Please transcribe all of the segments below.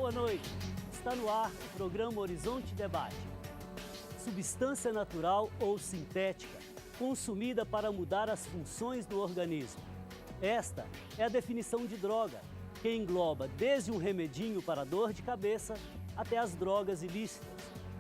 Boa noite. Está no ar o programa Horizonte Debate. Substância natural ou sintética, consumida para mudar as funções do organismo. Esta é a definição de droga, que engloba desde um remedinho para dor de cabeça até as drogas ilícitas,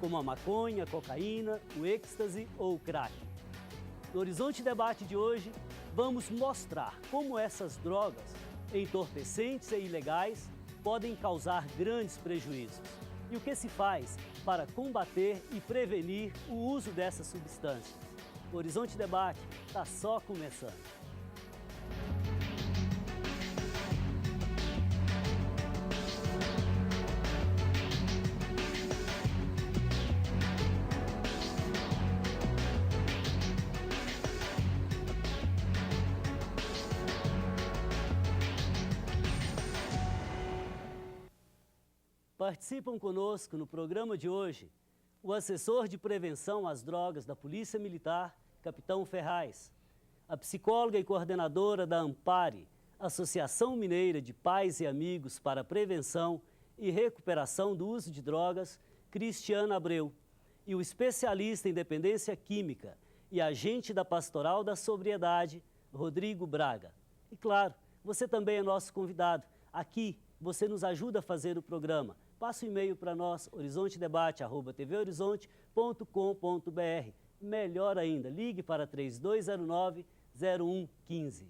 como a maconha, a cocaína, o êxtase ou o crack. No Horizonte Debate de hoje, vamos mostrar como essas drogas, entorpecentes e ilegais, podem causar grandes prejuízos e o que se faz para combater e prevenir o uso dessas substâncias. O Horizonte Debate está só começando. Participam conosco no programa de hoje o assessor de prevenção às drogas da Polícia Militar, Capitão Ferraz, a psicóloga e coordenadora da Ampare, Associação Mineira de Pais e Amigos para a Prevenção e Recuperação do Uso de Drogas, Cristiana Abreu, e o especialista em dependência química e agente da Pastoral da Sobriedade, Rodrigo Braga. E claro, você também é nosso convidado. Aqui você nos ajuda a fazer o programa. Passa o e-mail para nós, horizontedebate@tvhorizonte.com.br. Melhor ainda, ligue para 3209-0115.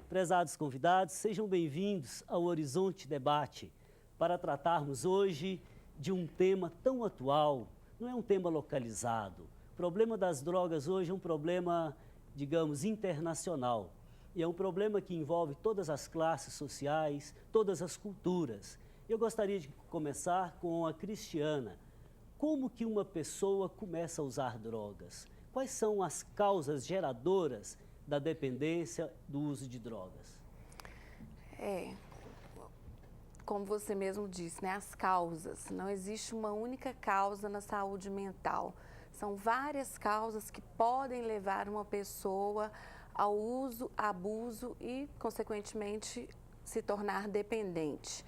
Prezados convidados, sejam bem-vindos ao Horizonte Debate para tratarmos hoje de um tema tão atual, não é um tema localizado. O problema das drogas hoje é um problema, digamos, internacional. E é um problema que envolve todas as classes sociais, todas as culturas. Eu gostaria de começar com a Cristiana. Como que uma pessoa começa a usar drogas? Quais são as causas geradoras da dependência do uso de drogas? Como você mesmo disse, né, as causas. Não existe uma única causa na saúde mental. São várias causas que podem levar uma pessoa ao uso, abuso e, consequentemente, se tornar dependente.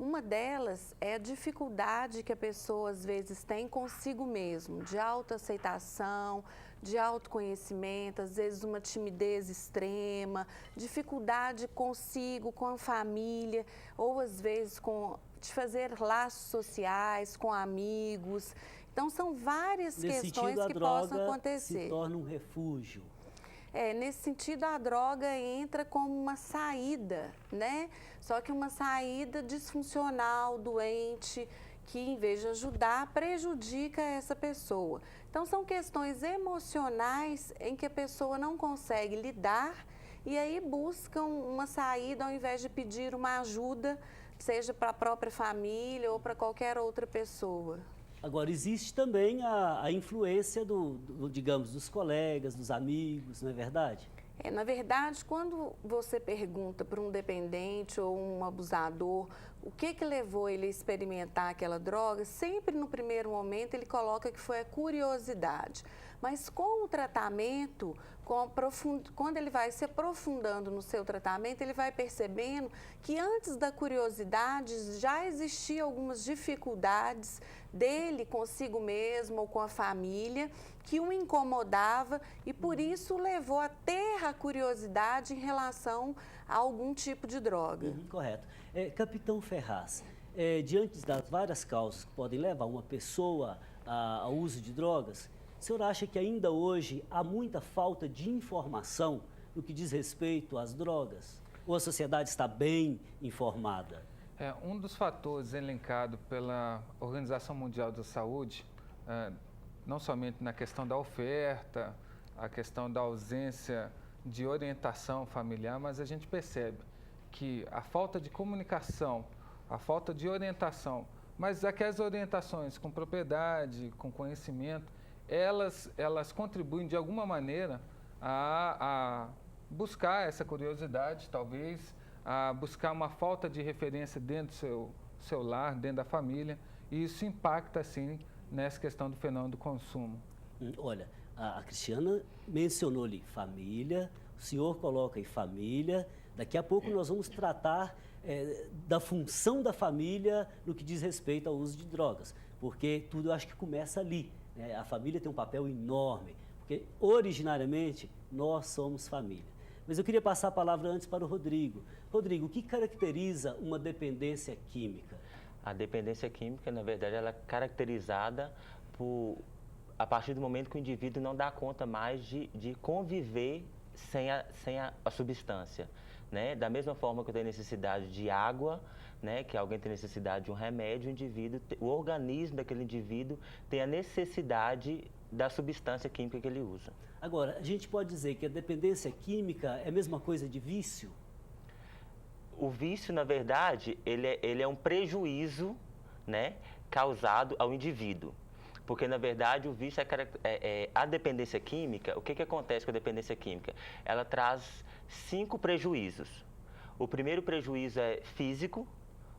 Uma delas é a dificuldade que a pessoa, às vezes, tem consigo mesmo, de autoaceitação, de autoconhecimento, às vezes uma timidez extrema, dificuldade consigo, com a família, ou às vezes de fazer laços sociais com amigos. Então, são várias questões que possam acontecer. Se torna um refúgio. Nesse sentido, a droga entra como uma saída, né? Só que uma saída disfuncional, doente, que em vez de ajudar, prejudica essa pessoa. Então, são questões emocionais em que a pessoa não consegue lidar e aí buscam uma saída ao invés de pedir uma ajuda, seja para a própria família ou para qualquer outra pessoa. Agora, existe também a influência digamos, dos colegas, dos amigos, não é verdade? Na verdade, quando você pergunta para um dependente ou um abusador o que levou ele a experimentar aquela droga, sempre no primeiro momento ele coloca que foi a curiosidade. Mas com o tratamento, quando ele vai se aprofundando no seu tratamento, ele vai percebendo que antes da curiosidade já existiam algumas dificuldades dele consigo mesmo ou com a família que o incomodava e por isso levou a ter a curiosidade em relação a algum tipo de droga. Correto. Capitão Ferraz, diante das várias causas que podem levar uma pessoa ao uso de drogas, o senhor acha que ainda hoje há muita falta de informação no que diz respeito às drogas? Ou a sociedade está bem informada? Um dos fatores elencado pela Organização Mundial da Saúde, não somente na questão da oferta, a questão da ausência de orientação familiar, mas a gente percebe que a falta de comunicação, a falta de orientação, mas aquelas orientações com propriedade, com conhecimento, elas contribuem de alguma maneira a buscar essa curiosidade, talvez, a buscar uma falta de referência dentro do seu lar, dentro da família, e isso impacta, sim, nessa questão do fenômeno do consumo. Olha, a Cristiana mencionou-lhe família, o senhor coloca aí família, daqui a pouco nós vamos tratar da função da família no que diz respeito ao uso de drogas, porque tudo eu acho que começa ali, né? A família tem um papel enorme, porque originariamente nós somos família. Mas eu queria passar a palavra antes para o Rodrigo. Rodrigo, o que caracteriza uma dependência química? A dependência química, na verdade, ela é caracterizada a partir do momento que o indivíduo não dá conta mais de conviver sem a substância, né? Da mesma forma que eu tenho necessidade de água, né? Que alguém tem necessidade de um remédio, o organismo daquele indivíduo tem a necessidade da substância química que ele usa. Agora, a gente pode dizer que a dependência química é a mesma coisa de vício? O vício, na verdade, ele é um prejuízo, né, causado ao indivíduo. Porque, na verdade, o vício a dependência química. O que acontece com a dependência química? Ela traz 5 prejuízos. O primeiro prejuízo é físico,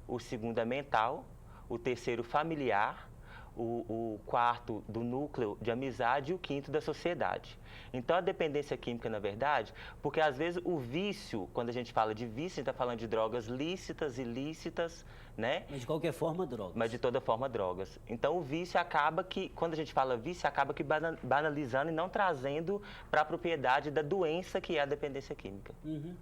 o segundo é mental, o terceiro familiar, o quarto do núcleo de amizade e o quinto da sociedade. Então, a dependência química, na verdade, porque às vezes o vício, quando a gente fala de vício, a gente está falando de drogas lícitas, ilícitas, né? Mas de qualquer forma, drogas. Mas de toda forma, drogas. Então, o vício acaba que, quando a gente fala vício, acaba que banalizando e não trazendo para a propriedade da doença que é a dependência química. Uhum.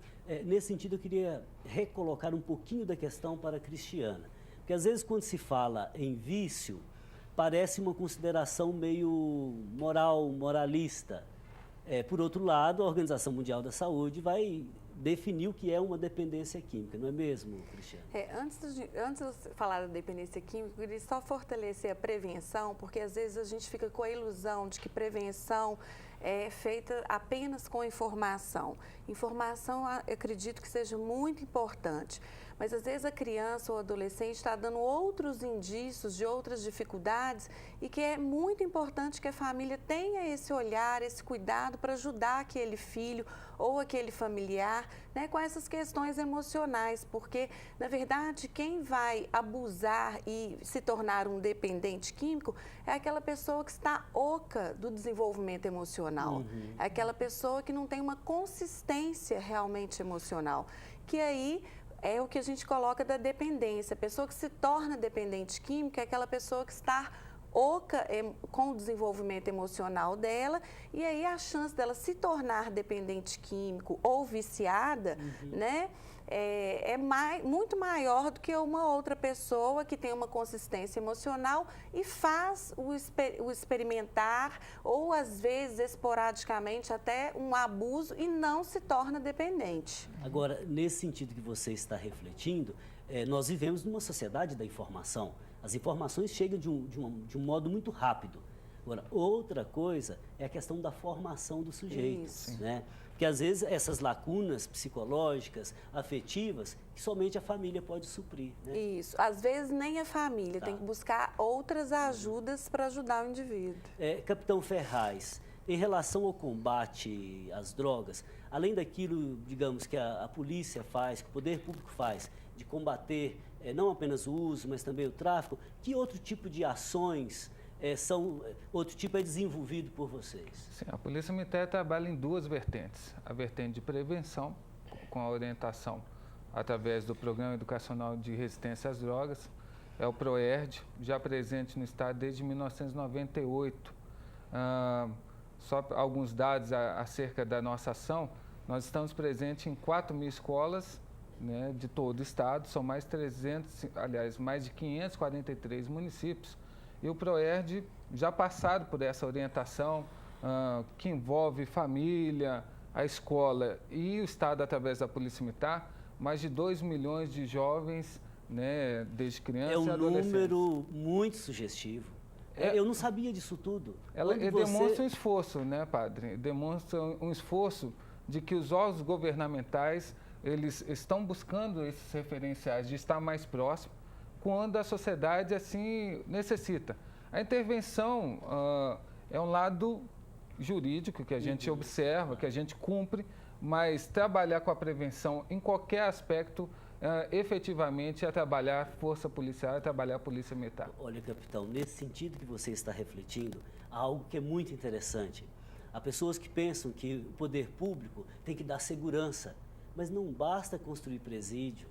Nesse sentido, eu queria recolocar um pouquinho da questão para a Cristiana. Porque às vezes, quando se fala em vício, parece uma consideração meio moralista. Por outro lado, a Organização Mundial da Saúde vai definir o que é uma dependência química, não é mesmo, Cristiano? Antes de falar da dependência química, eu queria só fortalecer a prevenção, porque às vezes a gente fica com a ilusão de que prevenção é feita apenas com informação. Informação, eu acredito que seja muito importante, mas às vezes a criança ou adolescente está dando outros indícios de outras dificuldades e que é muito importante que a família tenha esse olhar, esse cuidado para ajudar aquele filho ou aquele familiar, né, com essas questões emocionais, porque, na verdade, quem vai abusar e se tornar um dependente químico é aquela pessoa que está oca do desenvolvimento emocional, é aquela pessoa que não tem uma consistência realmente emocional, que aí é o que a gente coloca da dependência. A pessoa que se torna dependente químico é aquela pessoa que está oca com o desenvolvimento emocional dela, e aí a chance dela se tornar dependente químico ou viciada, né, muito maior do que uma outra pessoa que tem uma consistência emocional e faz o experimentar ou, às vezes, esporadicamente, até um abuso e não se torna dependente. Agora, nesse sentido que você está refletindo, nós vivemos numa sociedade da informação. As informações chegam de um modo muito rápido. Agora, outra coisa é a questão da formação do sujeito, né? Porque às vezes essas lacunas psicológicas, afetivas, que somente a família pode suprir, né? Isso, às vezes nem a família, tem que buscar outras ajudas para ajudar o indivíduo. Capitão Ferraz, em relação ao combate às drogas, além daquilo, digamos, que a polícia faz, que o poder público faz, de combater não apenas o uso, mas também o tráfico, que outro tipo de ações outro tipo é desenvolvido por vocês? Sim, a Polícia Militar trabalha em 2 vertentes. A vertente de prevenção, com a orientação através do Programa Educacional de Resistência às Drogas, é o PROERD, já presente no Estado desde 1998. Só alguns dados acerca da nossa ação, nós estamos presentes em 4.000 escolas, né, de todo o Estado, são mais de 543 municípios. E o PROERD já passaram por essa orientação que envolve família, a escola e o Estado através da Polícia Militar, mais de 2 milhões de jovens, né, desde criança e adolescentes. É um número muito sugestivo. Eu não sabia disso tudo. Demonstra um esforço, né, padre? Demonstra um esforço de que os órgãos governamentais eles estão buscando esses referenciais de estar mais próximo quando a sociedade assim necessita. A intervenção é um lado jurídico que a gente observa, que a gente cumpre, mas trabalhar com a prevenção em qualquer aspecto, efetivamente, é trabalhar força policial, é trabalhar a polícia militar. Olha, capitão, nesse sentido que você está refletindo, há algo que é muito interessante. Há pessoas que pensam que o poder público tem que dar segurança, mas não basta construir presídio,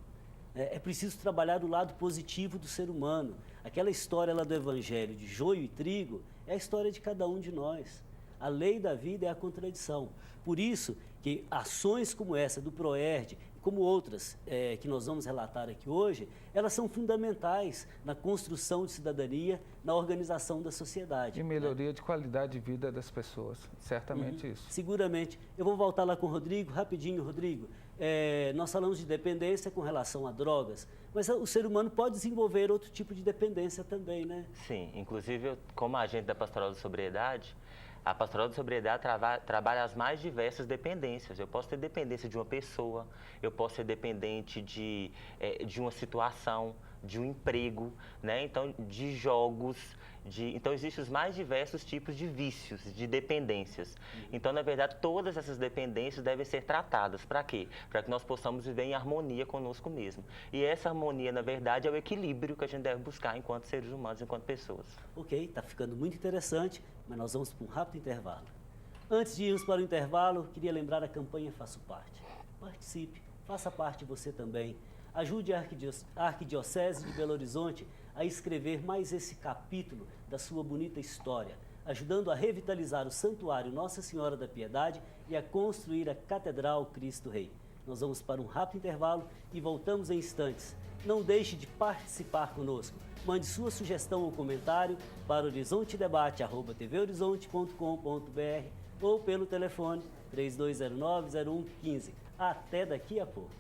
É preciso trabalhar do lado positivo do ser humano. Aquela história lá do Evangelho de joio e trigo é a história de cada um de nós. A lei da vida é a contradição. Por isso que ações como essa do PROERD, como outras que nós vamos relatar aqui hoje, elas são fundamentais na construção de cidadania, na organização da sociedade. E melhoria de qualidade de vida das pessoas, certamente isso. Seguramente. Eu vou voltar lá com o Rodrigo, rapidinho, Rodrigo. Nós falamos de dependência com relação a drogas, mas o ser humano pode desenvolver outro tipo de dependência também, né? Sim, inclusive, como agente da Pastoral da Sobriedade, a Pastoral da Sobriedade trabalha as mais diversas dependências. Eu posso ter dependência de uma pessoa, eu posso ser dependente de uma situação, de um emprego, né? Então, de jogos. Então, existem os mais diversos tipos de vícios, de dependências. Então, na verdade, todas essas dependências devem ser tratadas. Para quê? Para que nós possamos viver em harmonia conosco mesmo. E essa harmonia, na verdade, é o equilíbrio que a gente deve buscar enquanto seres humanos, enquanto pessoas. Ok, está ficando muito interessante, mas nós vamos para um rápido intervalo. Antes de irmos para o intervalo, queria lembrar a campanha Faço Parte. Participe, faça parte você também. Ajude a Arquidiocese de Belo Horizonte a escrever mais esse capítulo da sua bonita história, ajudando a revitalizar o Santuário Nossa Senhora da Piedade e a construir a Catedral Cristo Rei. Nós vamos para um rápido intervalo e voltamos em instantes. Não deixe de participar conosco. Mande sua sugestão ou comentário para horizontedebate@tvhorizonte.com.br ou pelo telefone 3209-0115. Até daqui a pouco.